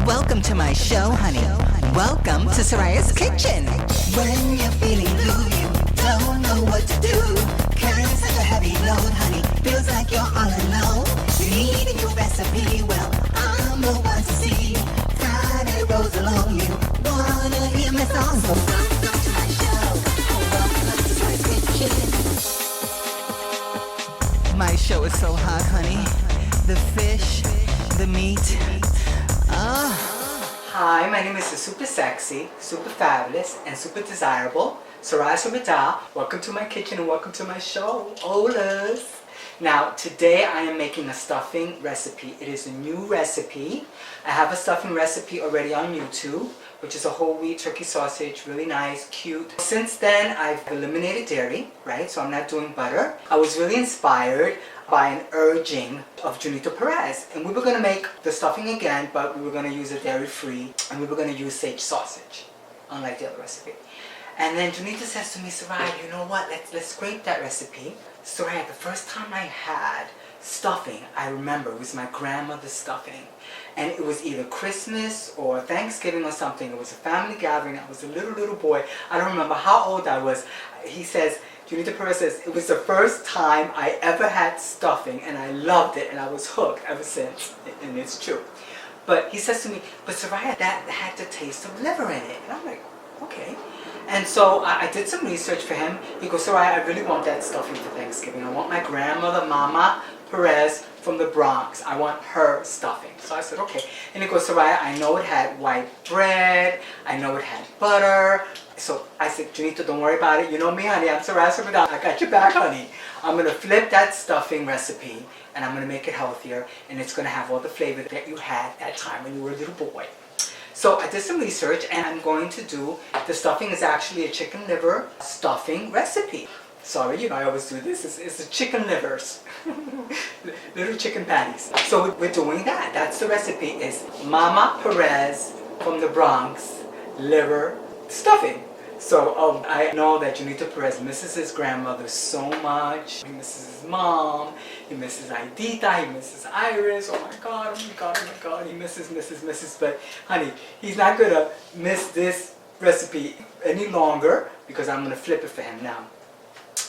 Welcome to my show, honey. Welcome to Soraya's kitchen. When you're feeling blue, you don't know what to do. Carrying such a heavy load, honey, feels like you're all alone. You need a new recipe, well, I'm the one to see. Friday rolls along, you wanna hear my song, so welcome to my show. Welcome to Soraya's kitchen. My show is so hot, honey. The fish, the meat. Hi, my name is the super sexy, super fabulous, and super desirable Soraya. Welcome to my kitchen and welcome to my show. Olas. Now, today I am making a stuffing recipe. It is a new recipe. I have a stuffing recipe already on YouTube, which is a whole wheat turkey sausage, really nice, cute. Since then, I've eliminated dairy, right? So I'm not doing butter. I was really inspired by an urging of Junito Perez. And we were gonna make the stuffing again, but we were gonna use it dairy-free, and we were gonna use sage sausage, unlike the other recipe. And then Junito says to me, Soraya, you know what, let's scrape that recipe. Soraya, the first time I had stuffing, I remember, it was my grandmother's stuffing. And it was either Christmas or Thanksgiving or something. It was a family gathering. I was a little boy. I don't remember how old I was. He says, Junito Perez says, it was the first time I ever had stuffing and I loved it and I was hooked ever since. And it's true. But he says to me, but Soraya, that had the taste of liver in it. And I'm like, okay. And so I did some research for him. He goes, Soraya, I really want that stuffing for Thanksgiving. I want my grandmother, Mama Perez from the Bronx. I want her stuffing. So I said, okay. And he goes, Soraya, I know it had white bread. I know it had butter. So I said, Junito, don't worry about it. You know me, honey. I'm Soraya. I got your back, honey. I'm going to flip that stuffing recipe and I'm going to make it healthier. And it's going to have all the flavor that you had that time when you were a little boy. So I did some research and I'm going to do, the stuffing is actually a chicken liver stuffing recipe. Sorry, you know, I always do this. It's the chicken livers. Little chicken patties. So we're doing that. That's the recipe. Is Mama Perez from the Bronx liver stuffing. So I know that Junito Perez misses his grandmother so much. He misses his mom. He misses Aidita. He misses Iris. Oh my God, oh my God, oh my God. He misses. But honey, he's not going to miss this recipe any longer because I'm going to flip it for him now.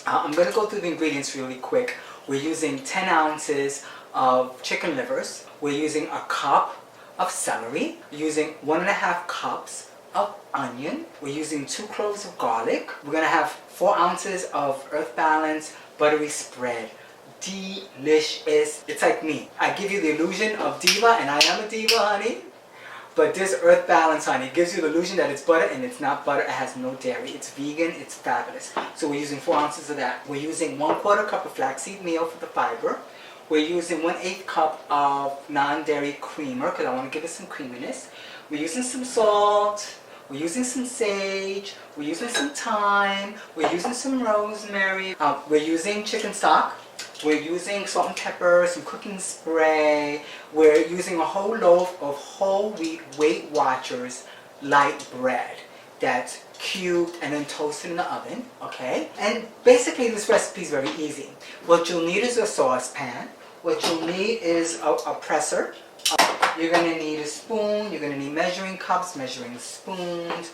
I'm going to go through the ingredients really quick. We're using 10 ounces of chicken livers. We're using a cup of celery. We're using 1.5 cups of onion. We're using 2 cloves of garlic. We're going to have 4 ounces of Earth Balance buttery spread. Delicious. It's like me. I give you the illusion of diva, and I am a diva, honey. But this Earth Balance, honey, gives you the illusion that it's butter, and it's not butter. It has no dairy. It's vegan. It's fabulous. So we're using 4 ounces of that. We're using 1/4 cup of flaxseed meal for the fiber. We're using 1/8 cup of non-dairy creamer because I want to give it some creaminess. We're using some salt. We're using some sage. We're using some thyme. We're using some rosemary. We're using chicken stock. We're using salt and pepper, some cooking spray. We're using a whole loaf of whole wheat Weight Watchers light bread that's cubed and then toasted in the oven, okay? And basically this recipe is very easy. What you'll need is a saucepan. What you'll need is a presser. You're going to need a spoon. You're going to need measuring cups, measuring spoons.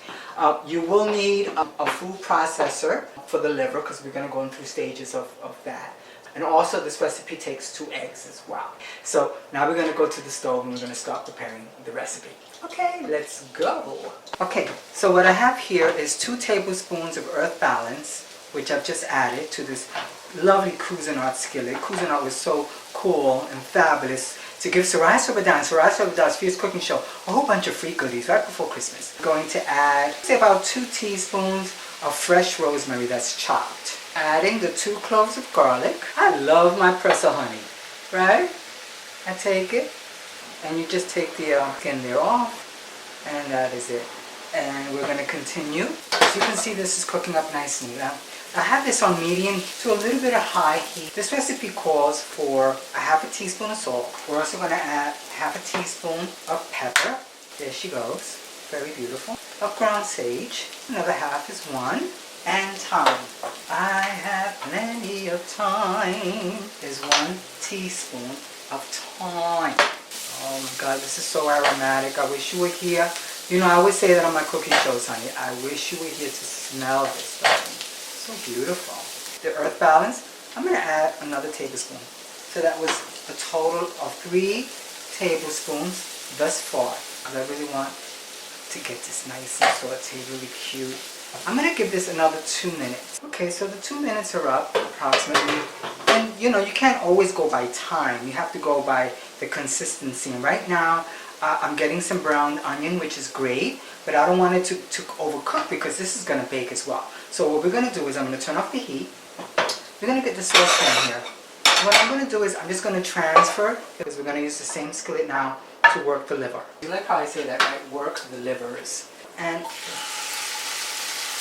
You will need a food processor for the liver because we're going to go through stages of that. And also this recipe takes 2 eggs as well. So now we're going to go to the stove and we're going to start preparing the recipe. Okay, let's go. Okay, so what I have here is 2 tablespoons of Earth Balance, which I've just added to this lovely Cuisinart skillet. Cuisinart was so cool and fabulous to give Soraya Fierce Cooking Show a whole bunch of free goodies right before Christmas. I'm going to add, say, about 2 teaspoons of fresh rosemary that's chopped. Adding the 2 cloves of garlic. I love my presser, honey, right? I take it, and you just take the skin there off, and that is it. And we're going to continue. As you can see, this is cooking up nicely. Now, I have this on medium to a little bit of high heat. This recipe calls for a 1/2 teaspoon of salt. We're also going to add 1/2 teaspoon of pepper. There she goes. Very beautiful. Of ground sage. Another 1/2 is 1. And thyme. I have plenty of time. Is 1 teaspoon of thyme. Oh my God, this is so aromatic. I wish you were here. You know, I always say that on my cooking shows, honey. I wish you were here to smell this stuffing. So beautiful. The earth balance, I'm going to add another tablespoon. So that was a total of 3 tablespoons thus far. I really want to get this nice and sauteed, really cute. I'm going to give this another 2 minutes. Okay, so the 2 minutes are up approximately. And you know, you can't always go by time. You have to go by the consistency. And right now, I'm getting some brown onion, which is great, but I don't want it to overcook because this is going to bake as well. So what we're going to do is I'm going to turn off the heat. We're going to get the saucepan here. What I'm going to do is I'm just going to transfer, because we're going to use the same skillet now to work the liver. You like how I say that, right? Work the livers. And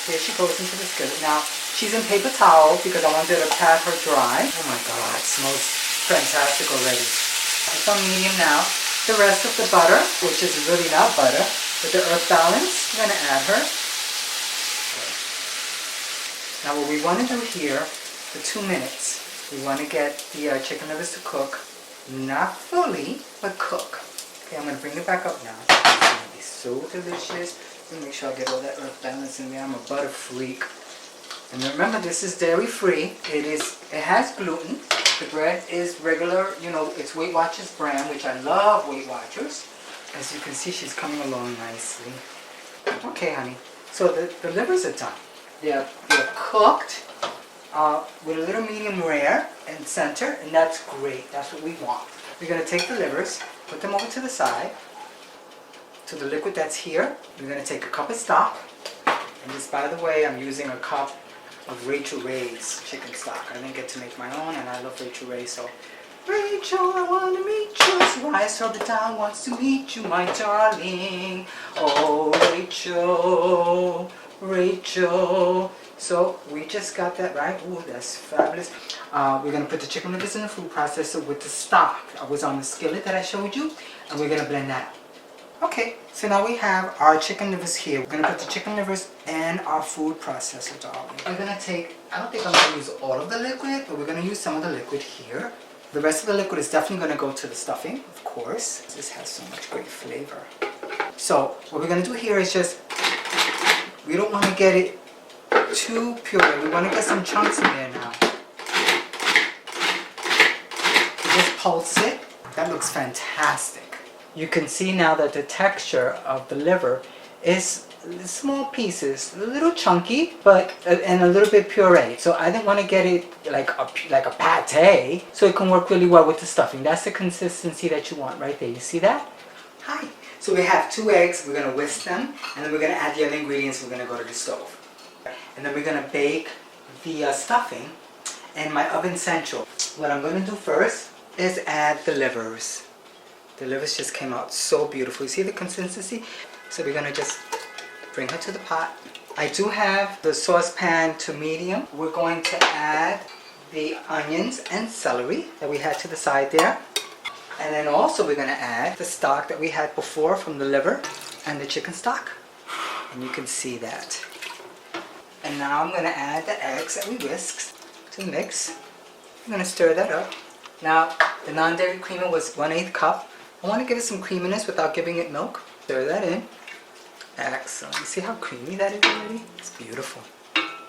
here she goes into the skillet. Now, she's in paper towel because I wanted to pat her dry. Oh my God, it smells fantastic already. It's on medium now. The rest of the butter, which is really not butter, but the earth balance, I'm going to add her. Now what we want to do here, for 2 minutes, we want to get the chicken livers to cook, not fully, but cook. Okay, I'm going to bring it back up now. It's going to be so delicious. Let me make sure I get all that earth balance in there. I'm a butter freak. And remember, this is dairy free. It has gluten. The bread is regular, you know, it's Weight Watchers brand, which I love Weight Watchers. As you can see, she's coming along nicely. Okay, honey. So the livers are done. They're cooked with a little medium rare in center, and that's great. That's what we want. We're going to take the livers, put them over to the side, to the liquid that's here. We're going to take a cup of stock. And this, by the way, I'm using a cup of Rachel Ray's chicken stock. I didn't get to make my own, and I love Rachel Ray, so Rachel, I want to meet you. Soraya Soraya wants to meet you, my darling. Oh, Rachel, Rachel. So we just got that right. Oh, that's fabulous. We're going to put the chicken livers in the food processor with the stock. I was on the skillet that I showed you, and we're going to blend that out. Okay, so now we have our chicken livers here. We're going to put the chicken livers in our food processor, darling. I'm going to take, I don't think I'm going to use all of the liquid, but we're going to use some of the liquid here. The rest of the liquid is definitely going to go to the stuffing, of course. This has so much great flavor. So what we're going to do here is just, we don't want to get it too pure. We want to get some chunks in there now. Just pulse it. That looks fantastic. You can see now that the texture of the liver is small pieces, a little chunky, but and a little bit puree. So I didn't want to get it like a pate, so it can work really well with the stuffing. That's the consistency that you want right there. You see that? Hi. So we have 2 eggs. We're going to whisk them, and then we're going to add the other ingredients. We're going to go to the stove. And then we're going to bake the stuffing in my oven central. What I'm going to do first is add the livers. The livers just came out so beautiful. You see the consistency? So we're going to just bring her to the pot. I do have the saucepan to medium. We're going to add the onions and celery that we had to the side there. And then also we're going to add the stock that we had before from the liver and the chicken stock. And you can see that. And now I'm going to add the eggs that we whisked to mix. I'm going to stir that up. Now, the non-dairy creamer was 1/8 cup. I want to give it some creaminess without giving it milk. Stir that in. Excellent. You see how creamy that is already? It's beautiful.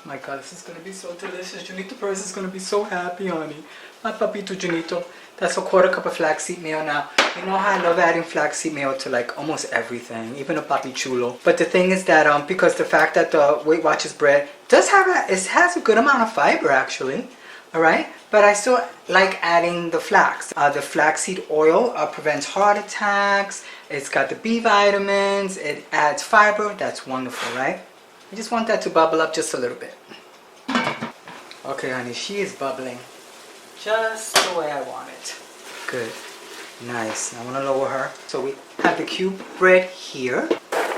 My God, this is going to be so delicious. Junito Perez is going to be so happy, honey. My papito Junito. That's a 1/4 cup of flaxseed mayo now. You know how I love adding flaxseed mayo to like almost everything, even a papi chulo. But the thing is that because the fact that the Weight Watchers bread does have it has a good amount of fiber actually. Alright, but I still like adding the flax. The flaxseed oil prevents heart attacks. It's got the B vitamins. It adds fiber. That's wonderful, right? I just want that to bubble up just a little bit. Okay, honey, she is bubbling just the way I want it. Good. Nice. Now I want to lower her. So we have the cube bread here.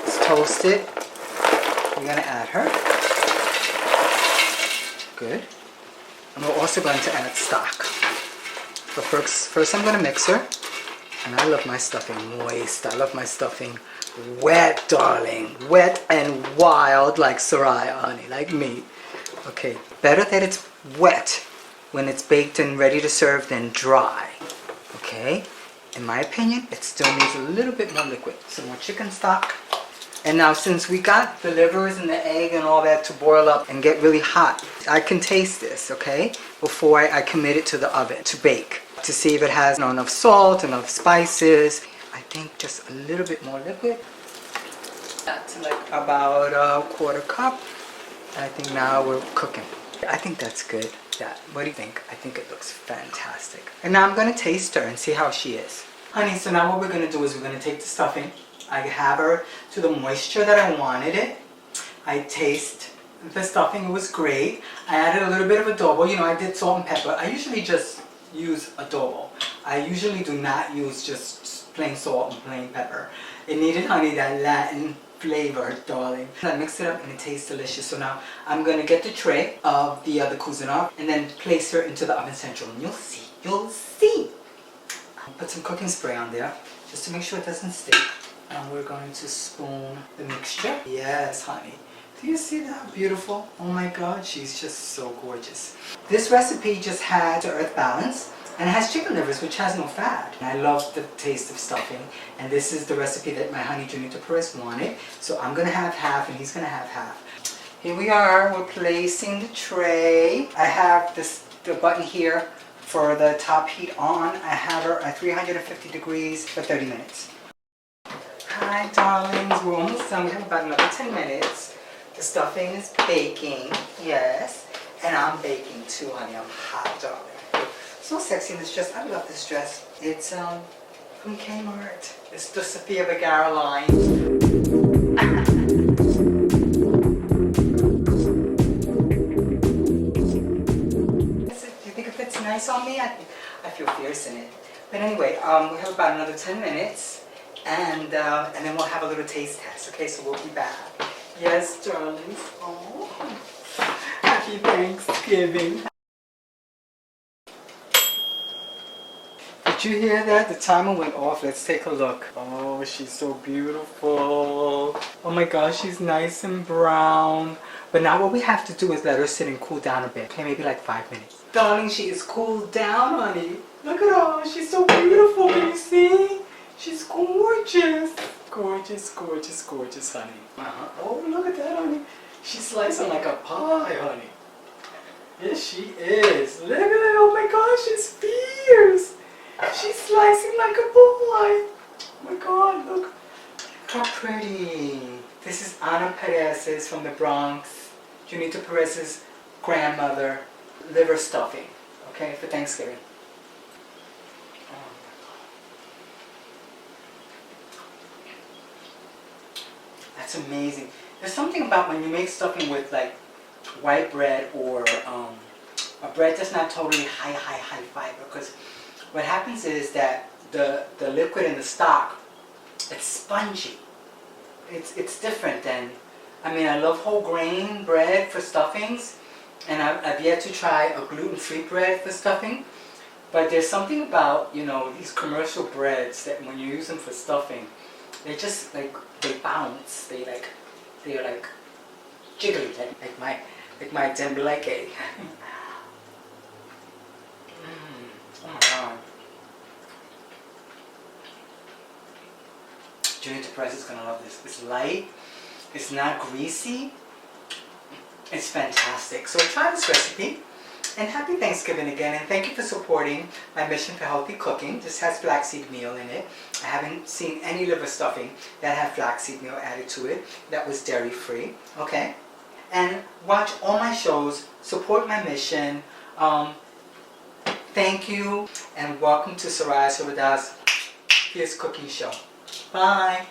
It's toasted. We're going to add her. Good. And we're also going to add stock. But first I'm going to mix her. And I love my stuffing moist. I love my stuffing wet, darling. Wet and wild like Soraya, honey, like me. Okay, better that it's wet when it's baked and ready to serve than dry. Okay? in my opinion, it still needs a little bit more liquid. Some more chicken stock. And now since we got the livers and the egg and all that to boil up and get really hot, I can taste this, okay? Before I commit it to the oven to bake. To see if it has enough salt, enough spices. I think just a little bit more liquid. That's like about a quarter cup. I think now we're cooking. I think that's good. What do you think? I think it looks fantastic. And now I'm going to taste her and see how she is. Honey, so now what we're going to do is we're going to take the stuffing. I have her to the moisture that I wanted it. I taste the stuffing, it was great. I added a little bit of adobo. You know, I did salt and pepper. I usually just use adobo. I usually do not use just plain salt and plain pepper. It needed, honey, that Latin flavor, darling. I mixed it up and it tastes delicious. So now I'm going to get the tray of the other cuisine and then place her into the oven central. And you'll see, you'll see. I'll put some cooking spray on there just to make sure it doesn't stick. And we're going to spoon the mixture. Yes, honey. Do you see that? Beautiful. Oh my God, she's just so gorgeous. This recipe just had the earth balance and it has chicken livers, which has no fat. And I love the taste of stuffing. And this is the recipe that my honey Junito Perez wanted. So I'm going to have half and he's going to have half. Here we are. We're placing the tray. I have the button here for the top heat on. I have her at 350 degrees for 30 minutes. Hi darlings, we're almost done. We have about another 10 minutes. The stuffing is baking, yes. And I'm baking too, honey. I'm hot, darling. So sexy in this dress. I love this dress. It's from Kmart. It's the Sofia Vergara line. Do you think it fits nice on me? I feel fierce in it. But anyway, we have about another 10 minutes. And then we'll have a little taste test, okay? So we'll be back. Yes, darlings. Oh, happy Thanksgiving. Did you hear that? The timer went off. Let's take a look. Oh, she's so beautiful. Oh my gosh, she's nice and brown. But now what we have to do is let her sit and cool down a bit. Okay, maybe like 5 minutes. Darling, she is cooled down, honey. Look at her. She's so beautiful. Can you see? She's gorgeous. Gorgeous, gorgeous, gorgeous, honey. Oh, look at that, honey. She's slicing like a pie, honey. Yes, she is. Look at that. Oh my gosh, she's fierce. She's slicing like a pie. Oh my God, look. How pretty. This is Ana Perez's from the Bronx. Junito Perez's grandmother. Liver stuffing. Okay, for Thanksgiving. That's amazing. There's something about when you make stuffing with like white bread or a bread that's not totally high fiber, because what happens is that the liquid in the stock, it's spongy. It's different than, I mean, I love whole grain bread for stuffings, and I've yet to try a gluten-free bread for stuffing. But there's something about, you know, these commercial breads that when you use them for stuffing, they just like, they bounce. They're like jiggly, like my tembleque. Oh my God. Junito Perez is gonna love this. It's light. It's not greasy. It's fantastic. So try this recipe. And happy Thanksgiving again, and thank you for supporting my mission for healthy cooking. This has flaxseed meal in it. I haven't seen any liver stuffing that had flaxseed meal added to it that was dairy free, okay? And watch all my shows, support my mission. Thank you, and welcome to Soraya's Fierce Cooking Show. Bye!